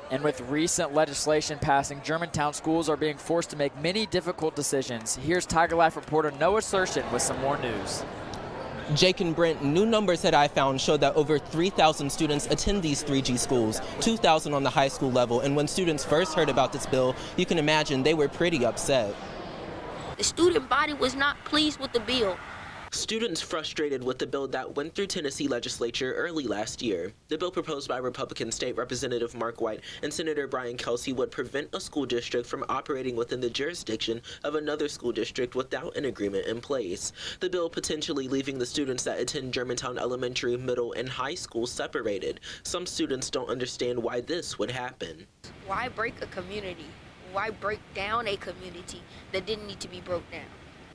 And with recent legislation passing, Germantown schools are being forced to make many difficult decisions. Here's Tiger Life reporter Noah Certion with some more news. Jake and Brent, new numbers that I found show that over 3,000 students attend these 3G schools, 2,000 on the high school level. And when students first heard about this bill, you can imagine they were pretty upset. The student body was not pleased with the bill. Students frustrated with the bill that went through Tennessee legislature early last year. The bill proposed by Republican State Representative Mark White and Senator Brian Kelsey would prevent a school district from operating within the jurisdiction of another school district without an agreement in place. The bill potentially leaving the students that attend Germantown Elementary, Middle, and High School separated. Some students don't understand why this would happen. Why break a community? Why break down a community that didn't need to be broke down?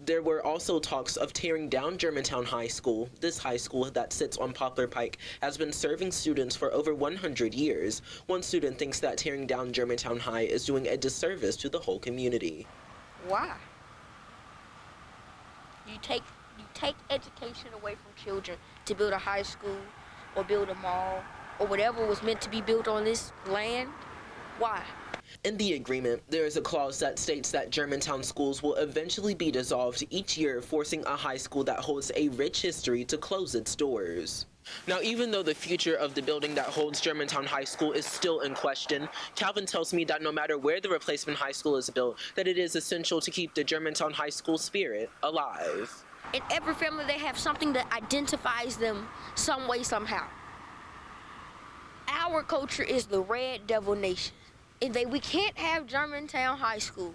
There were also talks of tearing down Germantown High School. This high school that sits on Poplar Pike has been serving students for over 100 years. One student thinks that tearing down Germantown High is doing a disservice to the whole community. Why? You take education away from children to build a high school or build a mall or whatever was meant to be built on this land. Why? In the agreement, there is a clause that states that Germantown schools will eventually be dissolved each year, forcing a high school that holds a rich history to close its doors. Now, even though the future of the building that holds Germantown High School is still in question, Calvin tells me that no matter where the replacement high school is built, that it is essential to keep the Germantown High School spirit alive. In every family, they have something that identifies them some way, somehow. Our culture is the Red Devil Nation. We can't have Germantown High School.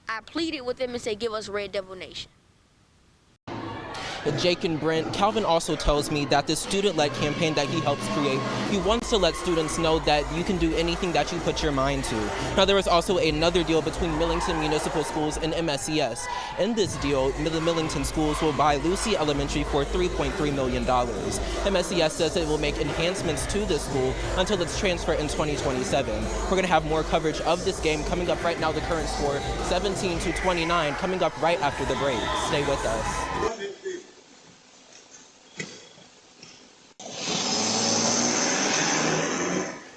I pleaded with them and said, give us Red Devil Nation. Jake and Brent, Calvin also tells me that the student-led campaign that he helps create, he wants to let students know that you can do anything that you put your mind to. Now, there was also another deal between Millington Municipal Schools and MSES. In this deal, the Millington schools will buy Lucy Elementary for $3.3 million. MSES says it will make enhancements to the school until its transfer in 2027. We're going to have more coverage of this game coming up right now. The current score, 17-29, coming up right after the break. Stay with us.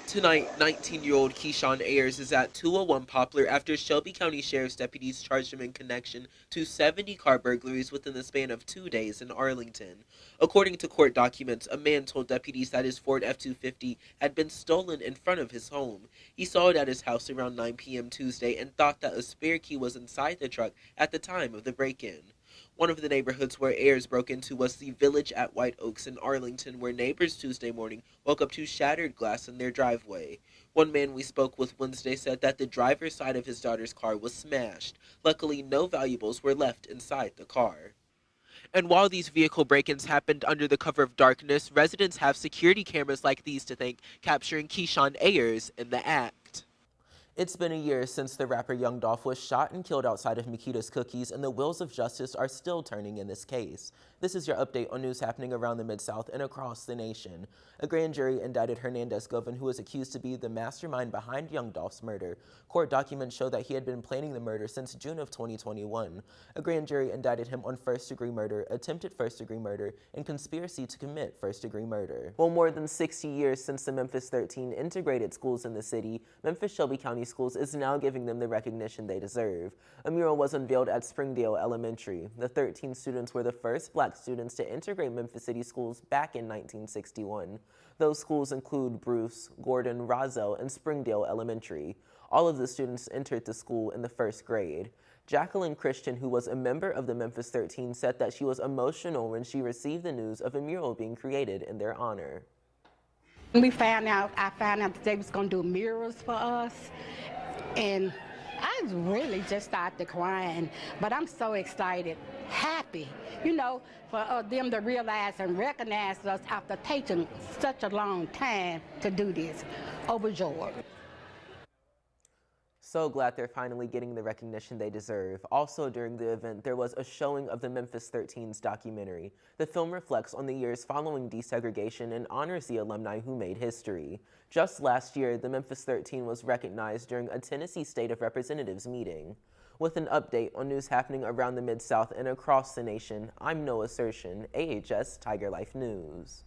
Tonight, 19-year-old Keyshawn Ayers is at 201 Poplar after Shelby County Sheriff's deputies charged him in connection to 70 car burglaries within the span of 2 days in Arlington. According to court documents, a man told deputies that his Ford F-250 had been stolen in front of his home. He saw it at his house around 9 p.m. Tuesday and thought that a spare key was inside the truck at the time of the break-in. One of the neighborhoods where Ayers broke into was the Village at White Oaks in Arlington, where neighbors Tuesday morning woke up to shattered glass in their driveway. One man we spoke with Wednesday said that the driver's side of his daughter's car was smashed. Luckily, no valuables were left inside the car. And while these vehicle break-ins happened under the cover of darkness, residents have security cameras like these to thank, capturing Keyshawn Ayers in the act. It's been a year since the rapper Young Dolph was shot and killed outside of Makita's Cookies, and the wheels of justice are still turning in this case. This is your update on news happening around the Mid-South and across the nation. A grand jury indicted Hernandez Govan, who is accused to be the mastermind behind Young Dolph's murder. Court documents show that he had been planning the murder since June of 2021. A grand jury indicted him on first-degree murder, attempted first-degree murder, and conspiracy to commit first-degree murder. Well, more than 60 years since the Memphis 13 integrated schools in the city, Memphis Shelby County Schools is now giving them the recognition they deserve. A mural was unveiled at Springdale Elementary. The 13 students were the first black students to integrate Memphis City schools back in 1961. Those schools include Bruce, Gordon, Roselle, and Springdale Elementary. All of the students entered the school in the first grade. Jacqueline Christian, who was a member of the Memphis 13, said that she was emotional when she received the news of a mural being created in their honor. I found out that they was going to do murals for us, and I really just started crying, but I'm so excited, happy, for them to realize and recognize us after taking such a long time to do this. Overjoyed. So glad they're finally getting the recognition they deserve. Also during the event, there was a showing of the Memphis 13's documentary. The film reflects on the years following desegregation and honors the alumni who made history. Just last year, the Memphis 13 was recognized during a Tennessee State of Representatives meeting. With an update on news happening around the Mid-South and across the nation, I'm Noah Certion, AHS Tiger Life News.